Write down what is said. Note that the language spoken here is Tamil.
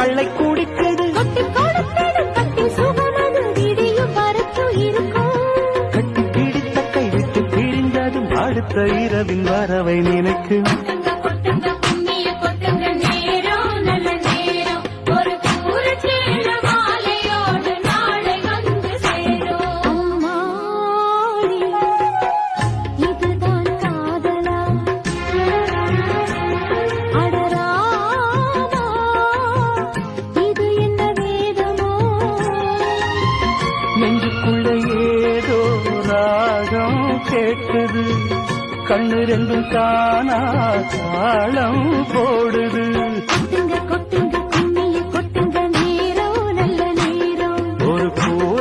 வெள்ளை குடிக்குது. கொட்டி கொடுத்தது கட்டி சுகமது விடியும் வரைக்கும் இருக்கும். கட்டி பிடித்த கை விட்டு பிரிந்ததும் அடுத்த இரவின் வரவை நினைக்கும். கொட்டுங்க கொட்டுங்க கும்மிய கொட்டுங்க நேரம் நல்ல நேரம். ஒரு கூறு சேர மாலையோடு நாளை வந்து சேரும். அம்மாடி இதுதான் காதலா அடராமா இது என்ன வேதமோ. நெஞ்சுக்குள்ள ஏதோ ராகம் கேட்குது. கண்ணு ரெண்டும் தானா தாளம் போடுது. கொட்டுங்க கொட்டுங்க கும்மிய கொட்டுங்க நேரம் நல்ல நேரம். ஒரு